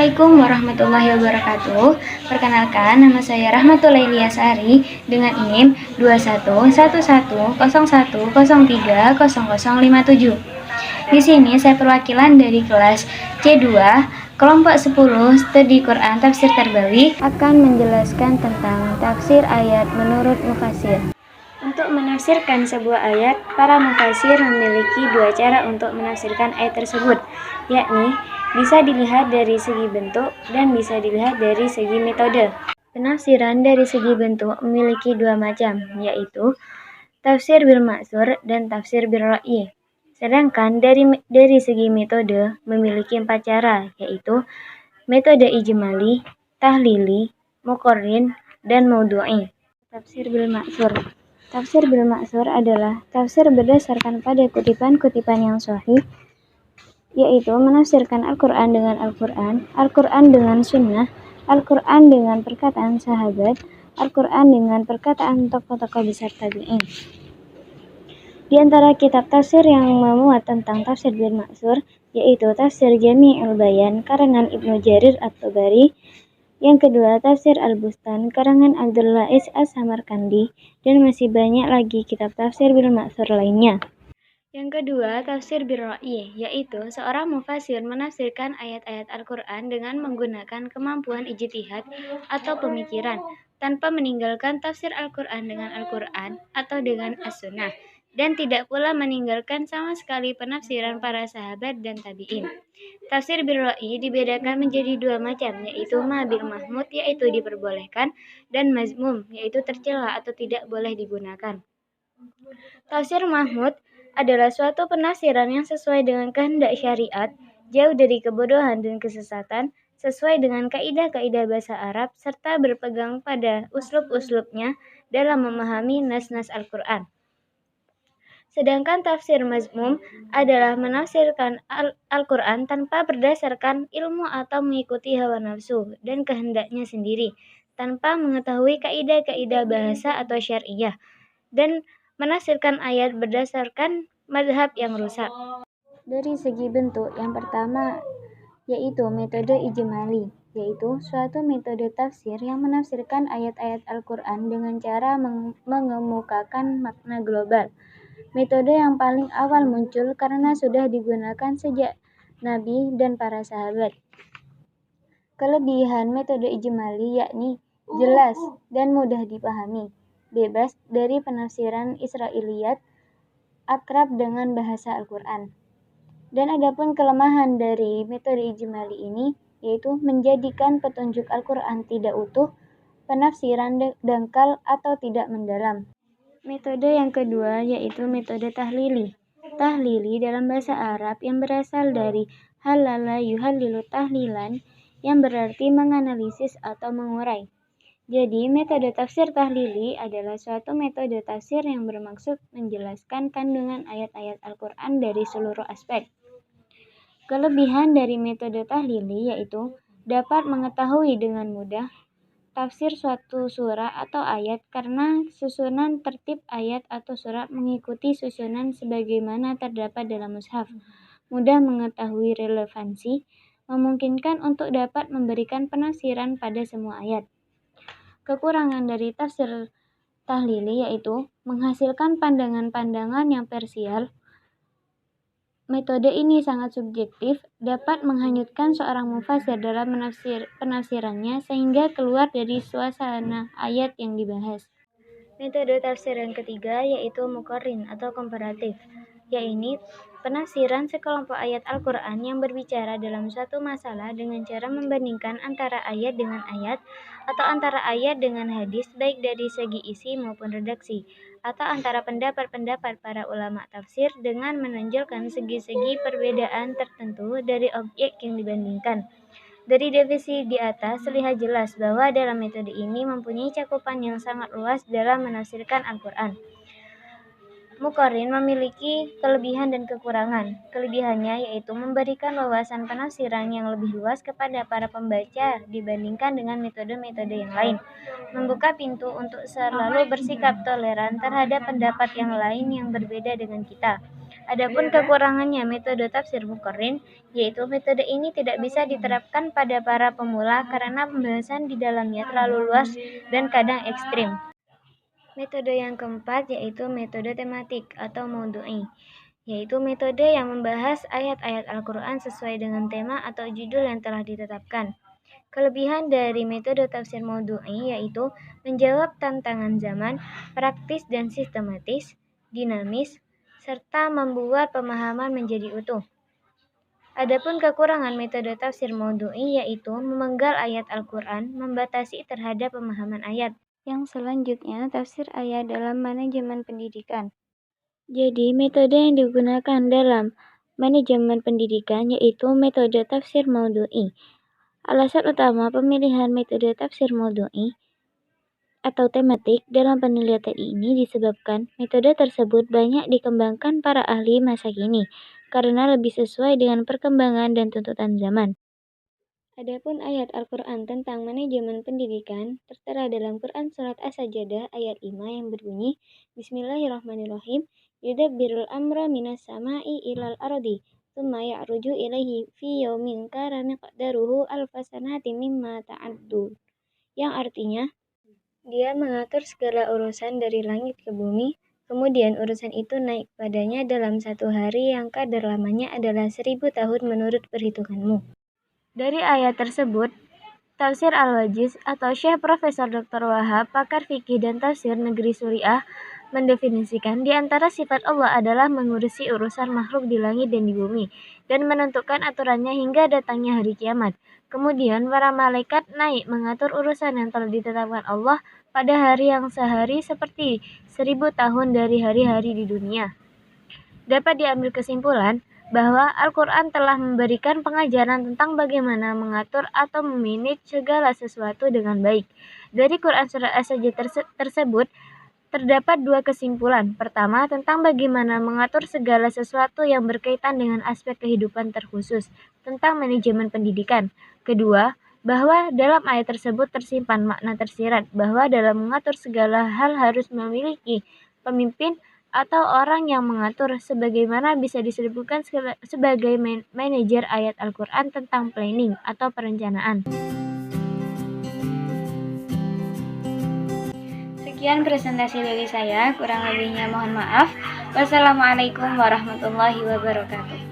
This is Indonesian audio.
Assalamualaikum warahmatullahi wabarakatuh. Perkenalkan, nama saya Rahmatul Sari dengan NIM 211101030057. Di sini saya perwakilan dari kelas C2 kelompok 10 studi Quran Tafsir Tarbawi akan menjelaskan tentang tafsir ayat menurut mufasir. Untuk menafsirkan sebuah ayat, para mufasir memiliki dua cara untuk menafsirkan ayat tersebut, yakni bisa dilihat dari segi bentuk dan bisa dilihat dari segi metode. Penafsiran dari segi bentuk memiliki dua macam, yaitu tafsir bil ma'tsur dan tafsir bil ra'yi. Sedangkan dari segi metode memiliki empat cara, yaitu metode ijmali, tahlili, muqarrin, dan maudhu'i. Tafsir bil ma'tsur. Tafsir bil ma'tsur adalah tafsir berdasarkan pada kutipan-kutipan yang sahih, yaitu menafsirkan Al-Quran dengan Al-Quran, Al-Quran dengan Sunnah, Al-Quran dengan perkataan sahabat, Al-Quran dengan perkataan tokoh-tokoh besar tabi'in. Di antara kitab tafsir yang memuat tentang tafsir bil ma'tsur, yaitu tafsir Jami'ul Bayan karangan Ibnu Jarir At-Tabari, yang kedua tafsir Al-Bustan karangan Abdul Lais As-Samarkandi, dan masih banyak lagi kitab tafsir bil ma'tsur lainnya. Yang kedua, tafsir bil ra'yi, yaitu seorang mufasir menafsirkan ayat-ayat Al-Quran dengan menggunakan kemampuan ijtihad atau pemikiran, tanpa meninggalkan tafsir Al-Quran dengan Al-Quran atau dengan As-Sunnah, dan tidak pula meninggalkan sama sekali penafsiran para sahabat dan tabi'in. Tafsir bil ra'yi dibedakan menjadi dua macam, yaitu ma bil mahmud, yaitu diperbolehkan, dan mazmum, yaitu tercela atau tidak boleh digunakan. Tafsir mahmud adalah suatu penafsiran yang sesuai dengan kehendak syariat, jauh dari kebodohan dan kesesatan, sesuai dengan kaidah-kaidah bahasa Arab, serta berpegang pada uslub-uslubnya dalam memahami nas-nas Al-Quran. Sedangkan tafsir mazmum adalah menafsirkan Al-Quran tanpa berdasarkan ilmu atau mengikuti hawa nafsu dan kehendaknya sendiri, tanpa mengetahui kaidah-kaidah bahasa atau syariah, dan menafsirkan ayat berdasarkan mazhab yang rusak. Dari segi bentuk, yang pertama yaitu metode ijmali, yaitu suatu metode tafsir yang menafsirkan ayat-ayat Al-Quran dengan cara mengemukakan makna global. Metode yang paling awal muncul karena sudah digunakan sejak Nabi dan para sahabat. Kelebihan metode ijmali yakni jelas dan mudah dipahami, bebas dari penafsiran Israiliyat, akrab dengan bahasa Al-Quran. Dan adapun kelemahan dari metode ijmali ini, yaitu menjadikan petunjuk Al-Quran tidak utuh, penafsiran dangkal atau tidak mendalam. Metode yang kedua yaitu metode tahlili. Tahlili dalam bahasa Arab yang berasal dari halala yuhallilu tahlilan, yang berarti menganalisis atau mengurai. Jadi, metode tafsir tahlili adalah suatu metode tafsir yang bermaksud menjelaskan kandungan ayat-ayat Al-Quran dari seluruh aspek. Kelebihan dari metode tahlili yaitu dapat mengetahui dengan mudah tafsir suatu surah atau ayat karena susunan tertib ayat atau surat mengikuti susunan sebagaimana terdapat dalam mushaf. Mudah mengetahui relevansi, memungkinkan untuk dapat memberikan penafsiran pada semua ayat. Kekurangan dari tafsir tahlili yaitu menghasilkan pandangan-pandangan yang parsial. Metode ini sangat subjektif, dapat menghanyutkan seorang mufasir dalam penafsirannya sehingga keluar dari suasana ayat yang dibahas. Metode tafsir yang ketiga yaitu muqarrin atau komparatif, yaitu penafsiran sekelompok ayat Al-Quran yang berbicara dalam suatu masalah dengan cara membandingkan antara ayat dengan ayat atau antara ayat dengan hadis baik dari segi isi maupun redaksi, atau antara pendapat-pendapat para ulama tafsir dengan menonjolkan segi-segi perbedaan tertentu dari objek yang dibandingkan. Dari definisi di atas terlihat jelas bahwa dalam metode ini mempunyai cakupan yang sangat luas dalam menafsirkan Al-Quran. Muqarrin memiliki kelebihan dan kekurangan. Kelebihannya yaitu memberikan wawasan penafsiran yang lebih luas kepada para pembaca dibandingkan dengan metode-metode yang lain. Membuka pintu untuk selalu bersikap toleran terhadap pendapat yang lain yang berbeda dengan kita. Adapun kekurangannya metode tafsir Muqarrin, yaitu metode ini tidak bisa diterapkan pada para pemula karena pembahasan di dalamnya terlalu luas dan kadang ekstrim. Metode yang keempat yaitu metode tematik atau maudu'i, yaitu metode yang membahas ayat-ayat Al-Quran sesuai dengan tema atau judul yang telah ditetapkan. Kelebihan dari metode tafsir maudu'i yaitu menjawab tantangan zaman, praktis dan sistematis, dinamis, serta membuat pemahaman menjadi utuh. Adapun kekurangan metode tafsir maudu'i yaitu memenggal ayat Al-Quran, membatasi terhadap pemahaman ayat. Yang selanjutnya, tafsir ayat dalam manajemen pendidikan. Jadi, metode yang digunakan dalam manajemen pendidikan yaitu metode tafsir maudu'i. Alasan utama pemilihan metode tafsir maudu'i atau tematik dalam penelitian ini disebabkan metode tersebut banyak dikembangkan para ahli masa kini karena lebih sesuai dengan perkembangan dan tuntutan zaman. Adapun ayat Al-Quran tentang manajemen pendidikan tertera dalam Quran Surat As-Sajdah ayat 5 yang berbunyi, Bismillahirrahmanirrahim, yudabbirul amra minas sama'i ilal ardi, tsumma ya'ruju ilaihi fi yaumin kana miqdaruhu alfasanati mimma ta'addu. Yang artinya, dia mengatur segala urusan dari langit ke bumi, kemudian urusan itu naik padanya dalam satu hari yang kadar lamanya adalah 1000 tahun menurut perhitunganmu. Dari ayat tersebut, Tafsir Al-Wajiz atau Syekh Profesor Dr. Wahab, pakar fikih dan tafsir negeri Suriah, mendefinisikan di antara sifat Allah adalah mengurusi urusan makhluk di langit dan di bumi, dan menentukan aturannya hingga datangnya hari kiamat. Kemudian para malaikat naik mengatur urusan yang telah ditetapkan Allah pada hari yang sehari seperti 1000 tahun dari hari-hari di dunia. Dapat diambil kesimpulan bahwa Al-Quran telah memberikan pengajaran tentang bagaimana mengatur atau memanage segala sesuatu dengan baik. Dari Quran Surat As-Sajdah tersebut, terdapat dua kesimpulan. Pertama, tentang bagaimana mengatur segala sesuatu yang berkaitan dengan aspek kehidupan terkhusus, tentang manajemen pendidikan. Kedua, bahwa dalam ayat tersebut tersimpan makna tersirat, bahwa dalam mengatur segala hal harus memiliki pemimpin atau orang yang mengatur, sebagaimana bisa disebutkan sebagai manajer ayat Al-Quran tentang planning atau perencanaan. Sekian presentasi dari saya, kurang lebihnya mohon maaf. Wassalamualaikum warahmatullahi wabarakatuh.